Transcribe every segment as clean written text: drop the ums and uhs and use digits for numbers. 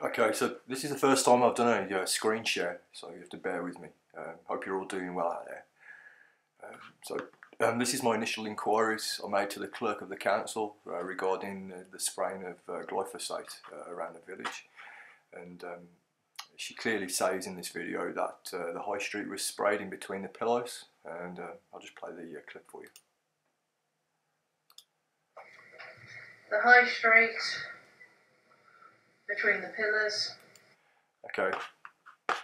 Okay, so this is the first time I've done a screen share, so you have to bear with me. Hope you're all doing well out there. This is my initial inquiries I made to the clerk of the council regarding the spraying of glyphosate around the village. And she clearly says in this video that the high street was sprayed in between the pillars, and I'll just play the clip for you. The high street between the pillars. Okay,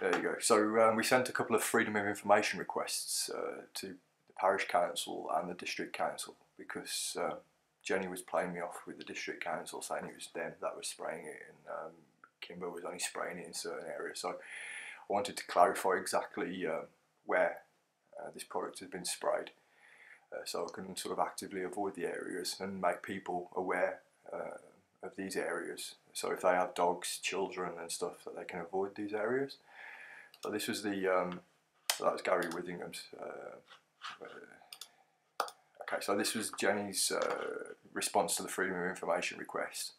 there you go. So we sent a couple of freedom of information requests to the parish council and the district council because Jenny was playing me off with the district council saying it was them that was spraying it, and Kinver was only spraying it in certain areas. So I wanted to clarify exactly where this product has been sprayed, so I can sort of actively avoid the areas and make people aware of these areas, so if they have dogs, children and stuff, that they can avoid these areas. So this was the that was Gary Withingham's okay, so this was Jenny's response to the freedom of information request.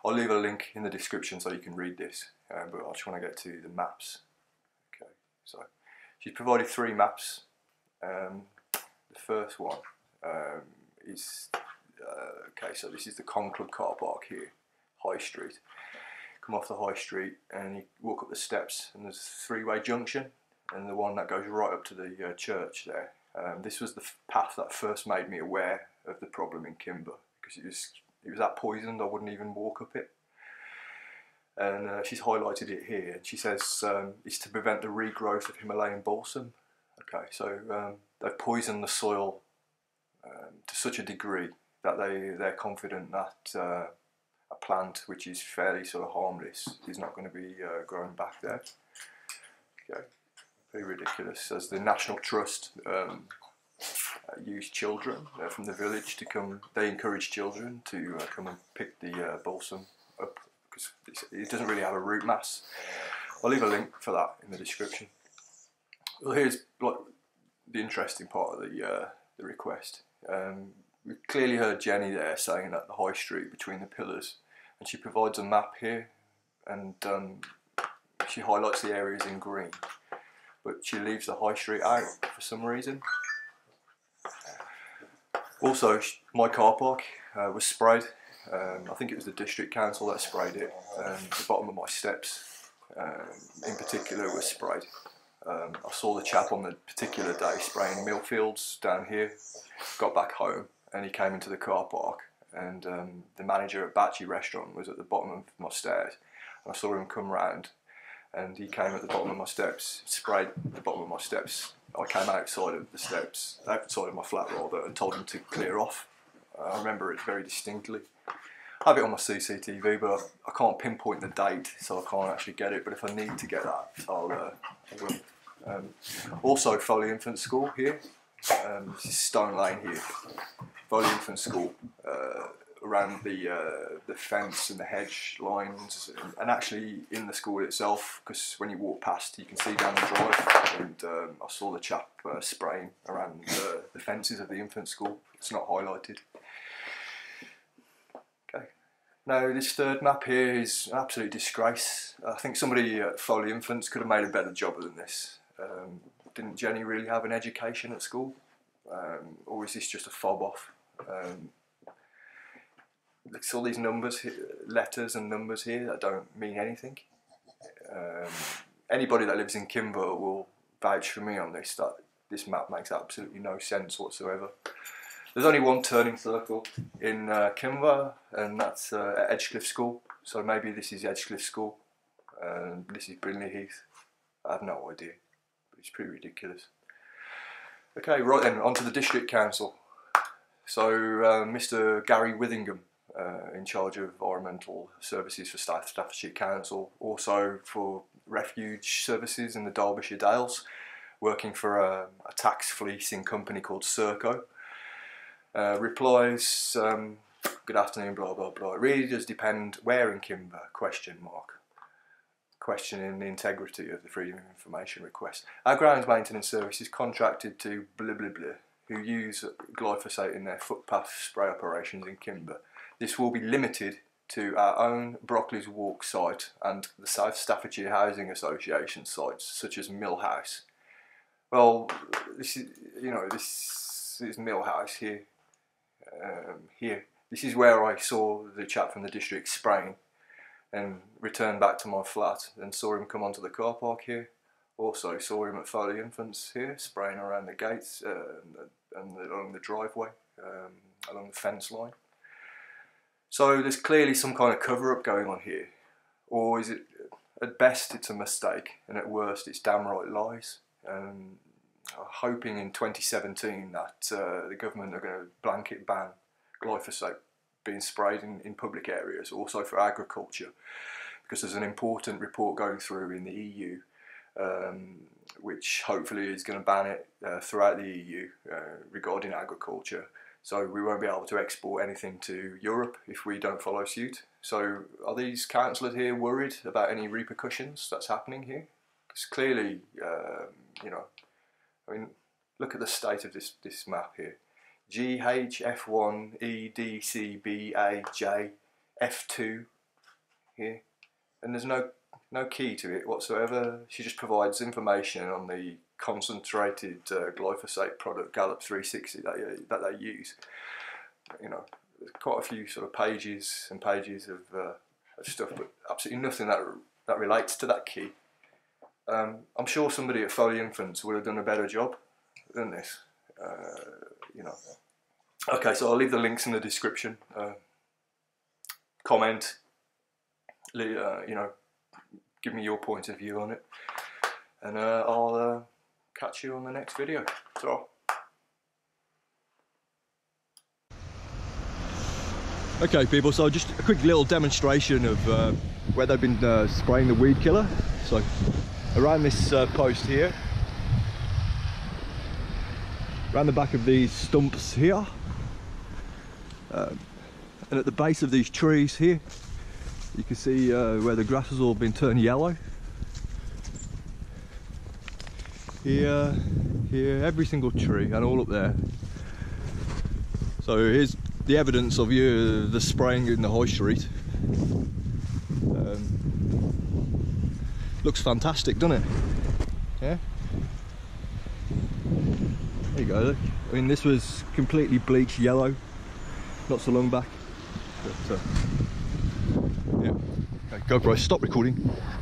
I'll leave a link in the description so you can read this, but I just want to get to the maps. Okay, so she's provided 3 maps. The first one is okay, so this is the Con Club car park here, High Street. Come off the High Street and you walk up the steps and there's a 3-way junction, and the one that goes right up to the church there. This was the path that first made me aware of the problem in Kinver, because it was that poisoned I wouldn't even walk up it. And she's highlighted it here, and she says it's to prevent the regrowth of Himalayan balsam. Okay, so they've poisoned the soil to such a degree that they're confident that a plant which is fairly sort of harmless is not going to be growing back there. Okay, pretty ridiculous. As the National Trust use children from the village to come, they encourage children to come and pick the balsam up because it doesn't really have a root mass. I'll leave a link for that in the description. Well, here's like the interesting part of the request. We clearly heard Jenny there saying that the high street between the pillars, and she provides a map here, and she highlights the areas in green, but she leaves the high street out for some reason. Also, my car park was sprayed. I think it was the district council that sprayed it. The bottom of my steps in particular was sprayed. I saw the chap on the particular day spraying millfields down here. Got back home and he came into the car park, and the manager at Batchy restaurant was at the bottom of my stairs, and I saw him come round and he came at the bottom of my steps, sprayed the bottom of my steps. I came outside of the steps, outside of my flat rather, and told him to clear off. I remember it very distinctly. I have it on my CCTV, but I can't pinpoint the date, so I can't actually get it, but if I need to get that, I will. Also, Foley Infant School here. This is Stone Lane here. Foley Infant School, around the fence and the hedge lines, and actually in the school itself, because when you walk past you can see down the drive, and I saw the chap spraying around the fences of the infant school. It's not highlighted. Okay. Now this third map here is an absolute disgrace. I think somebody at Foley Infants could have made a better job than this. Didn't Jenny really have an education at school? Or is this just a fob off? There's all these numbers, letters and numbers here that don't mean anything. Anybody that lives in Kinver will vouch for me on this, that this map makes absolutely no sense whatsoever. There's only one turning circle in Kinver, and that's at Edgecliff School. So maybe this is Edgecliff School, and this is Brinley Heath. I have no idea. It's pretty ridiculous. Okay, right then, on to the district council. So Mr. Gary Withingham, in charge of environmental services for Staffordshire Council, also for refuge services in the Derbyshire Dales, working for a tax fleecing company called Serco, replies, good afternoon, blah blah blah. It really does depend where in Kinver, ? Questioning the integrity of the freedom of information request. Our grounds maintenance service is contracted to blah blah blah, who use glyphosate in their footpath spray operations in Kinver. This will be limited to our own Brockley's Walk site and the South Staffordshire Housing Association sites, such as Mill House. Well, this is Mill House here. Here, this is where I saw the chap from the district spraying, and returned back to my flat and saw him come onto the car park here. Also saw him at FOIR Infants here, spraying around the gates and along the driveway, along the fence line. So there's clearly some kind of cover-up going on here, or is it, at best it's a mistake, and at worst it's downright lies. I'm hoping in 2017 that the government are going to blanket ban glyphosate being sprayed in public areas, also for agriculture, because there's an important report going through in the EU, which hopefully is going to ban it throughout the EU regarding agriculture. So we won't be able to export anything to Europe if we don't follow suit. So are these councillors here worried about any repercussions that's happening here? Because clearly, you know, I mean, look at the state of this map here. G, H, F1, E, D, C, B, A, J, F2 here. And there's no key to it whatsoever. She just provides information on the concentrated glyphosate product, Gallup 360, that they use. You know, there's quite a few sort of pages and pages of stuff, but absolutely nothing that relates to that key. I'm sure somebody at FOIR Infants would have done a better job than this. You know. Okay, so I'll leave the links in the description. Comment. You know, give me your point of view on it, and I'll catch you on the next video. Ta-ra. Okay people, so just a quick little demonstration of where they've been spraying the weed killer. So around this post here, around the back of these stumps here, and at the base of these trees here, you can see where the grass has all been turned yellow. Here, every single tree, and all up there. So here's the evidence of the spraying in the high street. Looks fantastic, doesn't it? Yeah. There you go. Look. I mean, this was completely bleached yellow not so long back. But, yeah. Okay, GoPro, stop recording.